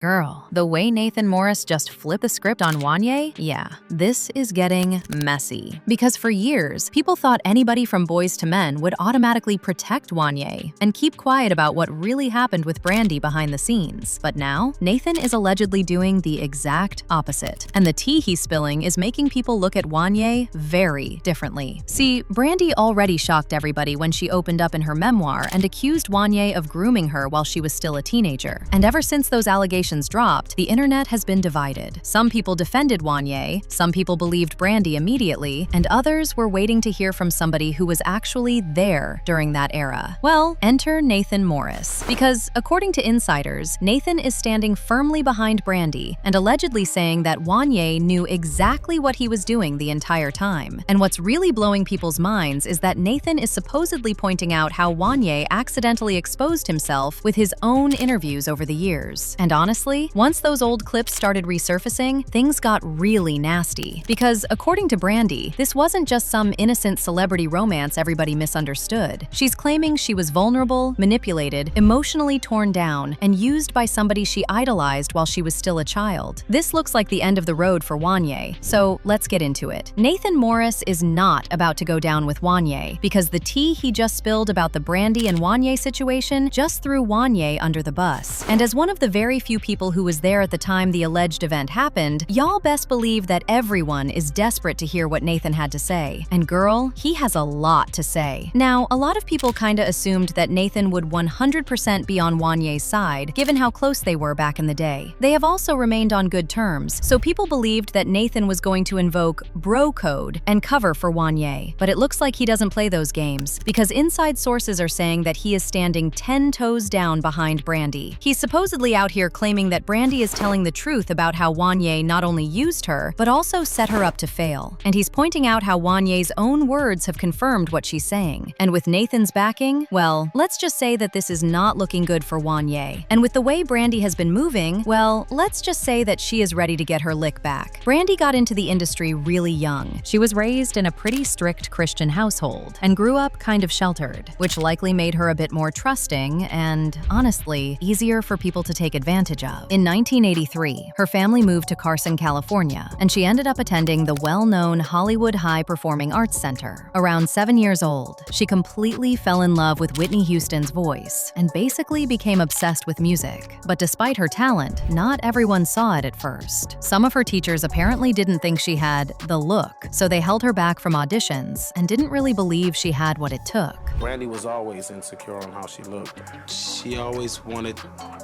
Girl, the way Nathan Morris just flipped the script on Wanya, yeah, this is getting messy. Because for years, people thought anybody from Boyz II Men would automatically protect Wanya and keep quiet about what really happened with Brandy behind the scenes. But now, Nathan is allegedly doing the exact opposite. And the tea he's spilling is making people look at Wanya very differently. See, Brandy already shocked everybody when she opened up in her memoir and accused Wanya of grooming her while she was still a teenager. And ever since those allegations dropped, the internet has been divided. Some people defended Wanya, some people believed Brandy immediately, and others were waiting to hear from somebody who was actually there during that era. Well, enter Nathan Morris. Because, according to insiders, Nathan is standing firmly behind Brandy and allegedly saying that Wanya knew exactly what he was doing the entire time. And what's really blowing people's minds is that Nathan is supposedly pointing out how Wanya accidentally exposed himself with his own interviews over the years. And honestly, once those old clips started resurfacing, things got really nasty. Because, according to Brandy, this wasn't just some innocent celebrity romance everybody misunderstood. She's claiming she was vulnerable, manipulated, emotionally torn down, and used by somebody she idolized while she was still a child. This looks like the end of the road for Wanya, so let's get into it. Nathan Morris is not about to go down with Wanya, because the tea he just spilled about the Brandy and Wanya situation just threw Wanya under the bus. And as one of the very few people who was there at the time the alleged event happened, y'all best believe that everyone is desperate to hear what Nathan had to say. And girl, he has a lot to say. Now, a lot of people kinda assumed that Nathan would 100% be on Wanya's side, given how close they were back in the day. They have also remained on good terms, so people believed that Nathan was going to invoke bro code and cover for Wanya. But it looks like he doesn't play those games, because inside sources are saying that he is standing 10 toes down behind Brandy. He's supposedly out here claiming that Brandy is telling the truth about how Wanya not only used her, but also set her up to fail. And he's pointing out how Wanya's own words have confirmed what she's saying. And with Nathan's backing, well, let's just say that this is not looking good for Wanya. And with the way Brandy has been moving, well, let's just say that she is ready to get her lick back. Brandy got into the industry really young. She was raised in a pretty strict Christian household and grew up kind of sheltered, which likely made her a bit more trusting and, honestly, easier for people to take advantage of. In 1983, her family moved to Carson, California, and she ended up attending the well-known Hollywood High Performing Arts Center. Around 7 years old, she completely fell in love with Whitney Houston's voice and basically became obsessed with music. But despite her talent, not everyone saw it at first. Some of her teachers apparently didn't think she had the look, so they held her back from auditions and didn't really believe she had what it took. Brandy was always insecure on how she looked. She always wanted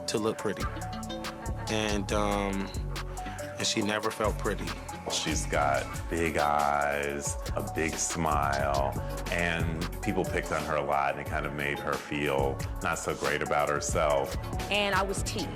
to look pretty. And she never felt pretty. She's got big eyes, a big smile, and people picked on her a lot, and it kind of made her feel not so great about herself. And I was teased.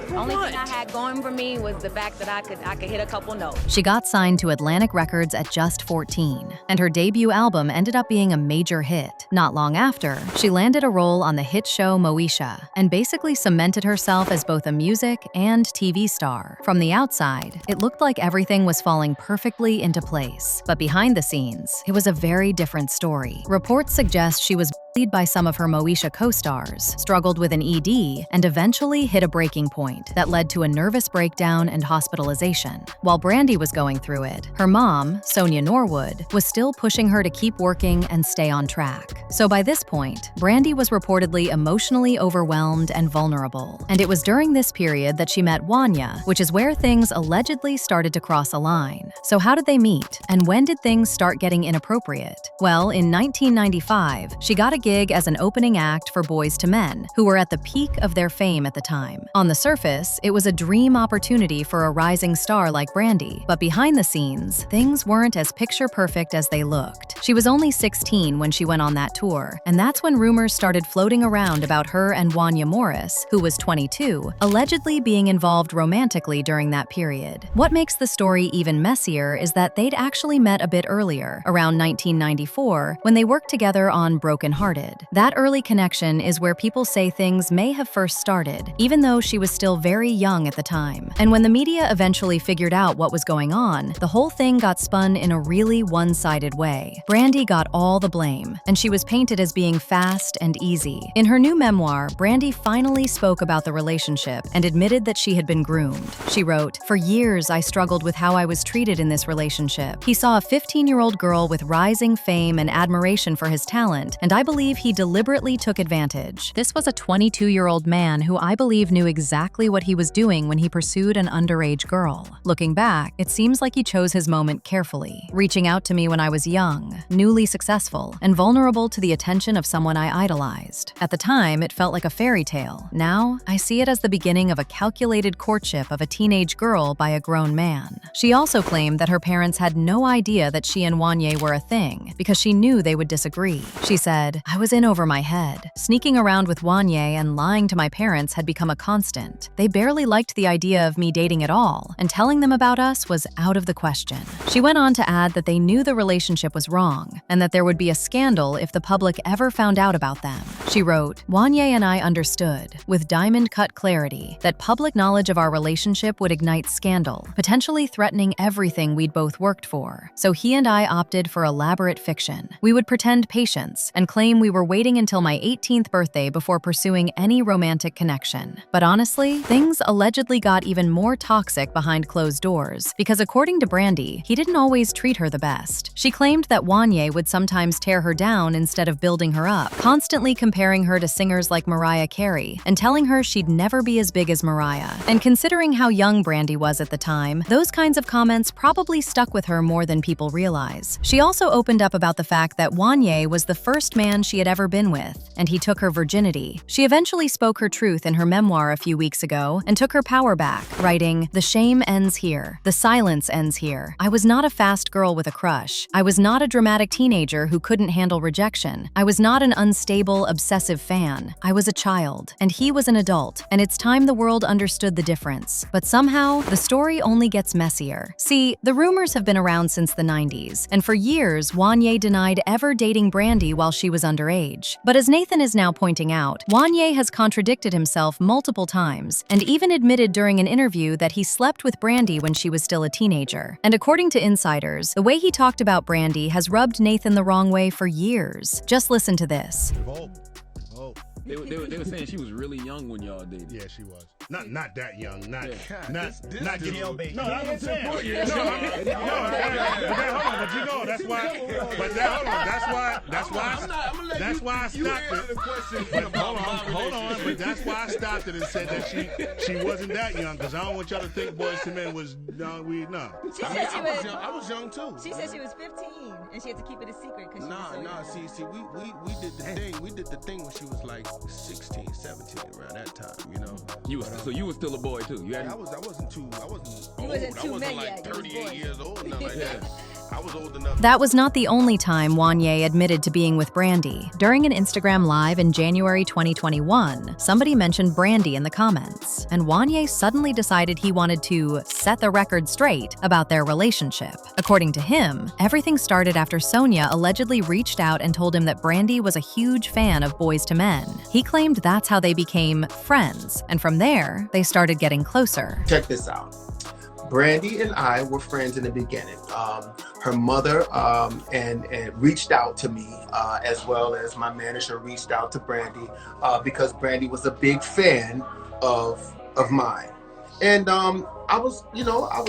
The only thing I had going for me was the fact that I could hit a couple notes. She got signed to Atlantic Records at just 14, and her debut album ended up being a major hit. Not long after, she landed a role on the hit show Moesha, and basically cemented herself as both a music and TV star. From the outside, it looked like everything was falling perfectly into place. But behind the scenes, it was a very different story. Reports suggest she was bullied by some of her Moesha co-stars, struggled with an ED, and eventually hit a breaking point that led to a nervous breakdown and hospitalization. While Brandy was going through it, her mom, Sonia Norwood, was still pushing her to keep working and stay on track. So by this point, Brandy was reportedly emotionally overwhelmed and vulnerable. And it was during this period that she met Wanya, which is where things allegedly started to cross a line. So how did they meet? And when did things start getting inappropriate? Well, in 1995, she got a gig as an opening act for Boyz II Men, who were at the peak of their fame at the time. On the surface, it was a dream opportunity for a rising star like Brandy, but behind the scenes, things weren't as picture-perfect as they looked. She was only 16 when she went on that tour, and that's when rumors started floating around about her and Wanya Morris, who was 22, allegedly being involved romantically during that period. What makes the story even messier is that they'd actually met a bit earlier, around 1994, when they worked together on Broken Hearted. parted. That early connection is where people say things may have first started, even though she was still very young at the time. And when the media eventually figured out what was going on, the whole thing got spun in a really one-sided way. Brandy got all the blame, and she was painted as being fast and easy. In her new memoir, Brandy finally spoke about the relationship and admitted that she had been groomed. She wrote, "For years, I struggled with how I was treated in this relationship. He saw a 15-year-old girl with rising fame and admiration for his talent, and I believe he deliberately took advantage." This was a 22-year-old man who I believe knew exactly what he was doing when he pursued an underage girl. Looking back, it seems like he chose his moment carefully, reaching out to me when I was young, newly successful, and vulnerable to the attention of someone I idolized. At the time, it felt like a fairy tale. Now, I see it as the beginning of a calculated courtship of a teenage girl by a grown man. She also claimed that her parents had no idea that she and Wanya were a thing because she knew they would disagree. She said, "I was in over my head. Sneaking around with Wanya and lying to my parents had become a constant. They barely liked the idea of me dating at all, and telling them about us was out of the question." She went on to add that they knew the relationship was wrong and that there would be a scandal if the public ever found out about them. She wrote, "Wanya and I understood, with diamond-cut clarity, that public knowledge of our relationship would ignite scandal, potentially threatening everything we'd both worked for. So he and I opted for elaborate fiction. We would pretend patience and claim we were waiting until my 18th birthday before pursuing any romantic connection. But honestly, things allegedly got even more toxic behind closed doors, because according to Brandy, he didn't always treat her the best. She claimed that Wanya would sometimes tear her down instead of building her up, constantly comparing her to singers like Mariah Carey and telling her she'd never be as big as Mariah. And considering how young Brandy was at the time, those kinds of comments probably stuck with her more than people realize. She also opened up about the fact that Wanya was the first man she had ever been with, and he took her virginity. She eventually spoke her truth in her memoir a few weeks ago and took her power back, writing, "The shame ends here. The silence ends here. I was not a fast girl with a crush. I was not a dramatic teenager who couldn't handle rejection. I was not an unstable, obsessive fan. I was a child, and he was an adult, and it's time the world understood the difference. But somehow, the story only gets messier." See, the rumors have been around since the 90s, and for years, Wanya denied ever dating Brandy while she was underage. But as Nathan is now pointing out, Wanya has contradicted himself multiple times, and even admitted during an interview that he slept with Brandy when she was still a teenager. And according to insiders, the way he talked about Brandy has rubbed Nathan the wrong way for years. Just listen to this. They were saying she was really young when y'all dated. Yeah, she was. Not that young. Not this jailbait. No, that's what I'm saying. Hold on, but you know that's why. But that's why I stopped it. But hold on. But that's why I stopped it and said that she wasn't that young, because I don't want y'all to think Boyz II Men was no. I was young too. She said she was 15 and she had to keep it a secret because See, we did the thing. We did the thing when she was like 16, 17, around that time, you know. So you were still a boy too. I wasn't old. I wasn't like 38 years old, nothing like that. I was old enough. That was not the only time Wanya admitted to being with Brandy. During an Instagram Live in January 2021, somebody mentioned Brandy in the comments, and Wanya suddenly decided he wanted to set the record straight about their relationship. According to him, everything started after Sonia allegedly reached out and told him that Brandy was a huge fan of Boyz II Men. He claimed that's how they became friends, and from there, they started getting closer. Check this out. Brandy and I were friends in the beginning. Her mother and reached out to me, as well as my manager reached out to Brandy, because Brandy was a big fan of mine. And I was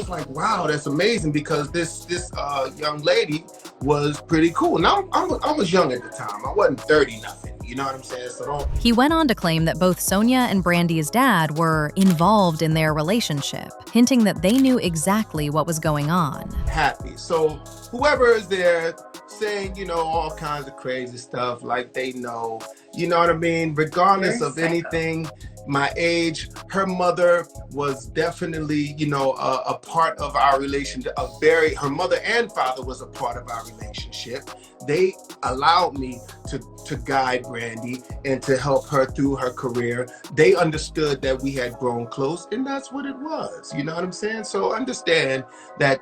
like, wow, that's amazing, because this young lady was pretty cool. Now I was young at the time. I wasn't 30 nothing. You know what I'm saying? He went on to claim that both Sonia and Brandy's dad were involved in their relationship, hinting that they knew exactly what was going on. Happy. So whoever is there saying, all kinds of crazy stuff like they know, you know what I mean? Regardless of anything, my age, her mother was definitely, a part of our relationship. Her mother and father was a part of our relationship. They allowed me to guide Brandy and to help her through her career. They understood that we had grown close, and that's what it was. You know what I'm saying? So understand that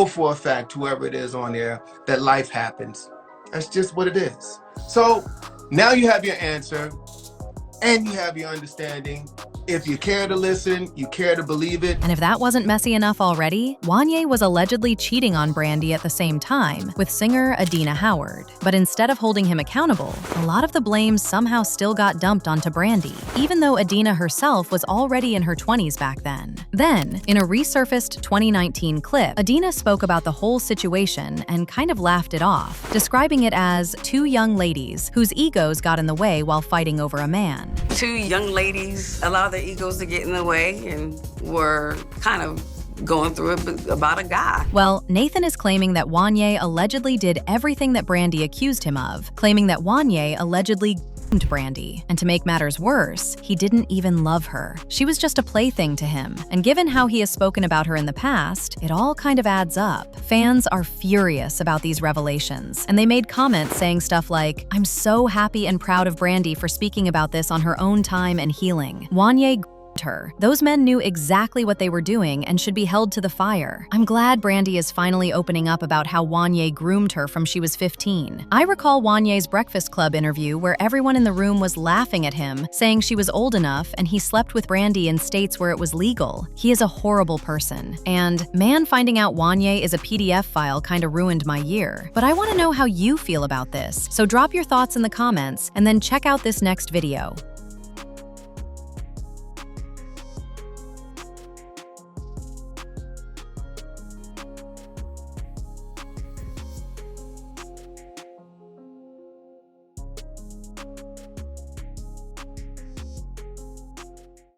for a fact, whoever it is on there, that life happens. That's just what it is. So now you have your answer and you have your understanding. If you care to listen, you care to believe it. And if that wasn't messy enough already, Wanya was allegedly cheating on Brandy at the same time with singer Adina Howard. But instead of holding him accountable, a lot of the blame somehow still got dumped onto Brandy, even though Adina herself was already in her 20s back then. Then, in a resurfaced 2019 clip, Adina spoke about the whole situation and kind of laughed it off, describing it as two young ladies whose egos got in the way while fighting over a man. Two young ladies allowed their egos to get in the way and were kind of going through it about a guy. Well, Nathan is claiming that Wanya allegedly did everything that Brandy accused him of, claiming that Wanya allegedly groomed Brandy. And to make matters worse, he didn't even love her. She was just a plaything to him. And given how he has spoken about her in the past, it all kind of adds up. Fans are furious about these revelations, and they made comments saying stuff like, "I'm so happy and proud of Brandy for speaking about this on her own time and healing. Wanya her. Those men knew exactly what they were doing and should be held to the fire. I'm glad Brandy is finally opening up about how Wanya groomed her from she was 15. I recall Wanya's Breakfast Club interview where everyone in the room was laughing at him, saying she was old enough and he slept with Brandy in states where it was legal. He is a horrible person. And man, finding out Wanya is a PDF file kinda ruined my year. But I wanna know how you feel about this, so drop your thoughts in the comments and then check out this next video.